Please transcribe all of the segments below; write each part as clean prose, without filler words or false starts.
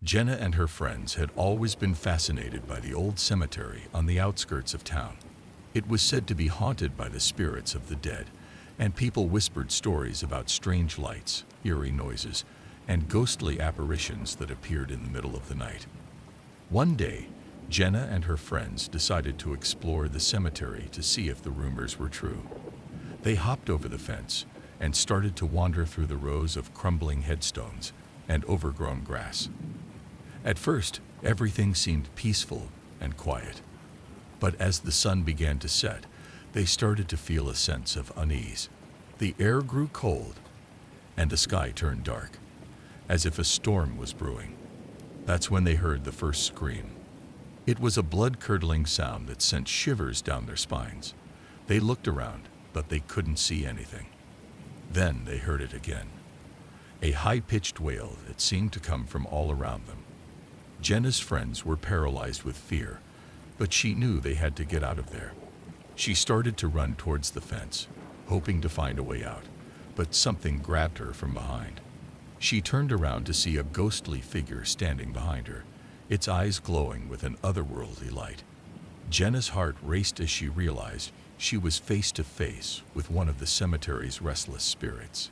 Jenna and her friends had always been fascinated by the old cemetery on the outskirts of town. It was said to be haunted by the spirits of the dead, and people whispered stories about strange lights, eerie noises, and ghostly apparitions that appeared in the middle of the night. One day, Jenna and her friends decided to explore the cemetery to see if the rumors were true. They hopped over the fence and started to wander through the rows of crumbling headstones and overgrown grass. At first, everything seemed peaceful and quiet. But as the sun began to set, they started to feel a sense of unease. The air grew cold, and the sky turned dark, as if a storm was brewing. That's when they heard the first scream. It was a blood-curdling sound that sent shivers down their spines. They looked around, but they couldn't see anything. Then they heard it again. A high-pitched wail that seemed to come from all around them. Jenna's friends were paralyzed with fear, but she knew they had to get out of there. She started to run towards the fence, hoping to find a way out, but something grabbed her from behind. She turned around to see a ghostly figure standing behind her, its eyes glowing with an otherworldly light. Jenna's heart raced as she realized she was face to face with one of the cemetery's restless spirits.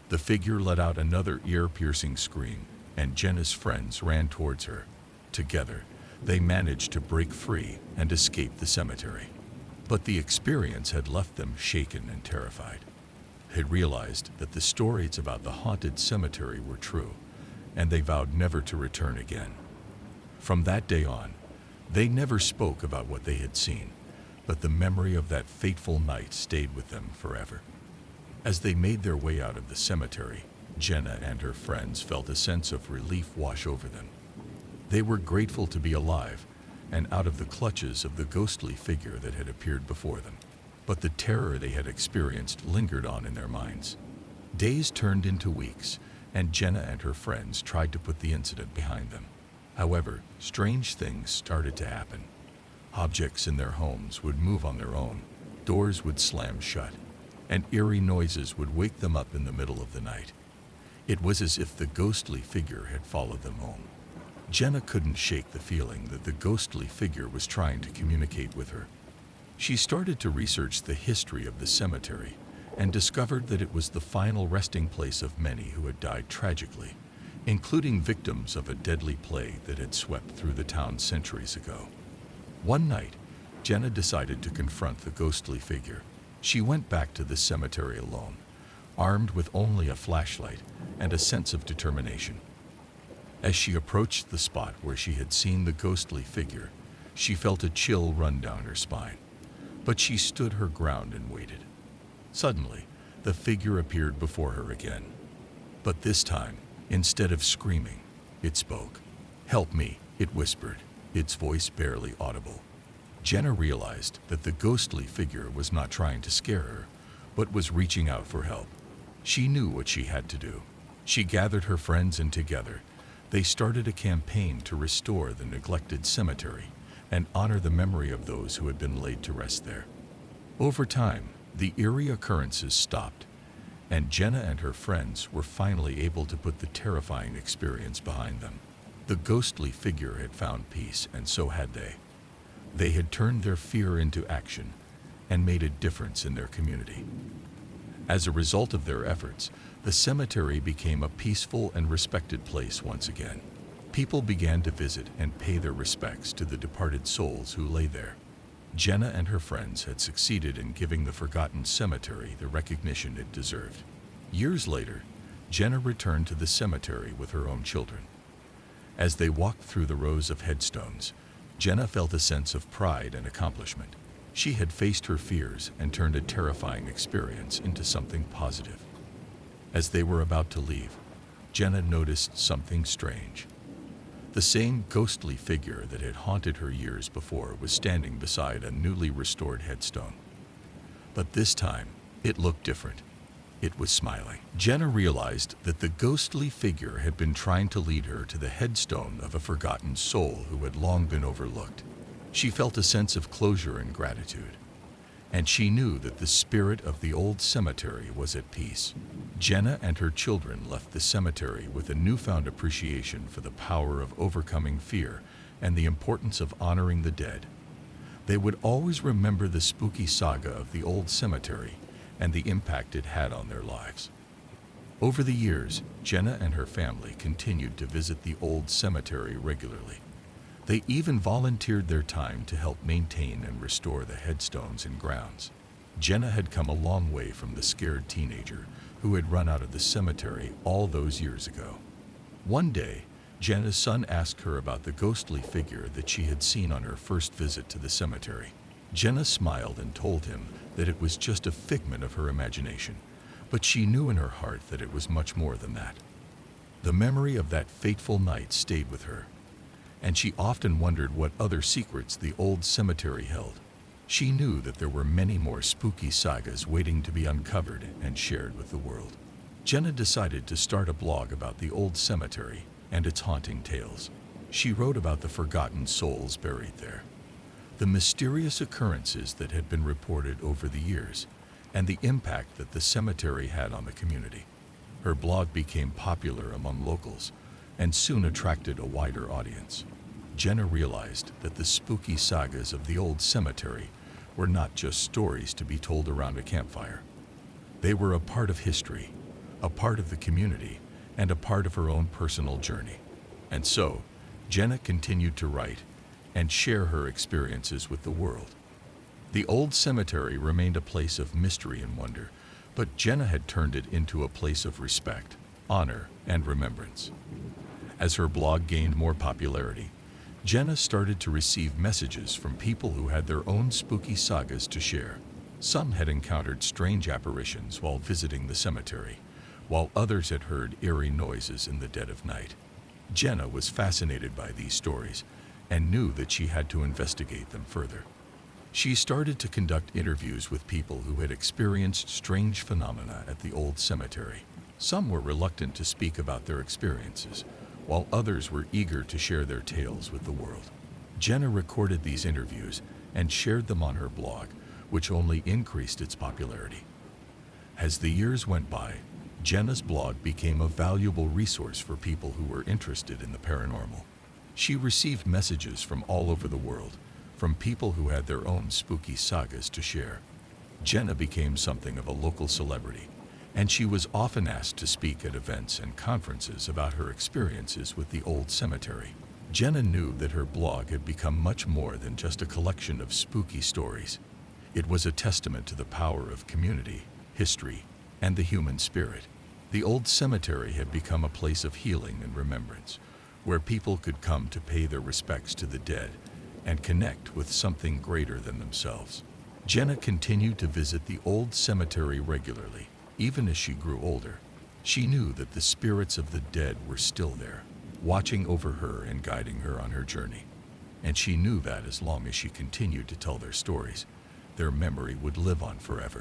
The figure let out another ear-piercing scream, and Jenna's friends ran towards her. Together, they managed to break free and escape the cemetery. But the experience had left them shaken and terrified. They realized that the stories about the haunted cemetery were true, and they vowed never to return again. From that day on, they never spoke about what they had seen, but the memory of that fateful night stayed with them forever. As they made their way out of the cemetery, Jenna and her friends felt a sense of relief wash over them. They were grateful to be alive and out of the clutches of the ghostly figure that had appeared before them. But the terror they had experienced lingered on in their minds. Days turned into weeks, and Jenna and her friends tried to put the incident behind them. However, strange things started to happen. Objects in their homes would move on their own, doors would slam shut, and eerie noises would wake them up in the middle of the night. It was as if the ghostly figure had followed them home. Jenna couldn't shake the feeling that the ghostly figure was trying to communicate with her. She started to research the history of the cemetery and discovered that it was the final resting place of many who had died tragically, including victims of a deadly plague that had swept through the town centuries ago. One night, Jenna decided to confront the ghostly figure. She went back to the cemetery alone, armed with only a flashlight and a sense of determination. As she approached the spot where she had seen the ghostly figure, she felt a chill run down her spine. But she stood her ground and waited. Suddenly, the figure appeared before her again. But this time, instead of screaming, it spoke. "Help me," it whispered, its voice barely audible. Jenna realized that the ghostly figure was not trying to scare her, but was reaching out for help. She knew what she had to do. She gathered her friends, and together, they started a campaign to restore the neglected cemetery and honor the memory of those who had been laid to rest there. Over time, the eerie occurrences stopped, and Jenna and her friends were finally able to put the terrifying experience behind them. The ghostly figure had found peace, and so had they. They had turned their fear into action and made a difference in their community. As a result of their efforts, the cemetery became a peaceful and respected place once again. People began to visit and pay their respects to the departed souls who lay there. Jenna and her friends had succeeded in giving the forgotten cemetery the recognition it deserved. Years later, Jenna returned to the cemetery with her own children. As they walked through the rows of headstones, Jenna felt a sense of pride and accomplishment. She had faced her fears and turned a terrifying experience into something positive. As they were about to leave, Jenna noticed something strange. The same ghostly figure that had haunted her years before was standing beside a newly restored headstone. But this time, it looked different. It was smiling. Jenna realized that the ghostly figure had been trying to lead her to the headstone of a forgotten soul who had long been overlooked. She felt a sense of closure and gratitude. and she knew that the spirit of the old cemetery was at peace. Jenna and her children left the cemetery with a newfound appreciation for the power of overcoming fear and the importance of honoring the dead. They would always remember the spooky saga of the old cemetery and the impact it had on their lives. Over the years, Jenna and her family continued to visit the old cemetery regularly. They even volunteered their time to help maintain and restore the headstones and grounds. Jenna had come a long way from the scared teenager who had run out of the cemetery all those years ago. One day, Jenna's son asked her about the ghostly figure that she had seen on her first visit to the cemetery. Jenna smiled and told him that it was just a figment of her imagination, but she knew in her heart that it was much more than that. The memory of that fateful night stayed with her, and she often wondered what other secrets the old cemetery held. She knew that there were many more spooky sagas waiting to be uncovered and shared with the world. Jenna decided to start a blog about the old cemetery and its haunting tales. She wrote about the forgotten souls buried there, the mysterious occurrences that had been reported over the years, and the impact that the cemetery had on the community. Her blog became popular among locals and soon attracted a wider audience. Jenna realized that the spooky sagas of the old cemetery were not just stories to be told around a campfire. They were a part of history, a part of the community, and a part of her own personal journey. And so, Jenna continued to write and share her experiences with the world. The old cemetery remained a place of mystery and wonder, but Jenna had turned it into a place of respect, honor, and remembrance. As her blog gained more popularity, Jenna started to receive messages from people who had their own spooky sagas to share. Some had encountered strange apparitions while visiting the cemetery, while others had heard eerie noises in the dead of night. Jenna was fascinated by these stories and knew that she had to investigate them further. She started to conduct interviews with people who had experienced strange phenomena at the old cemetery. Some were reluctant to speak about their experiences, while others were eager to share their tales with the world. Jenna recorded these interviews and shared them on her blog, which only increased its popularity. As the years went by, Jenna's blog became a valuable resource for people who were interested in the paranormal. She received messages from all over the world, from people who had their own spooky sagas to share. Jenna became something of a local celebrity, and she was often asked to speak at events and conferences about her experiences with the old cemetery. Jenna knew that her blog had become much more than just a collection of spooky stories. It was a testament to the power of community, history, and the human spirit. The old cemetery had become a place of healing and remembrance, where people could come to pay their respects to the dead and connect with something greater than themselves. Jenna continued to visit the old cemetery regularly, even as she grew older. She knew that the spirits of the dead were still there, watching over her and guiding her on her journey. And she knew that as long as she continued to tell their stories, their memory would live on forever.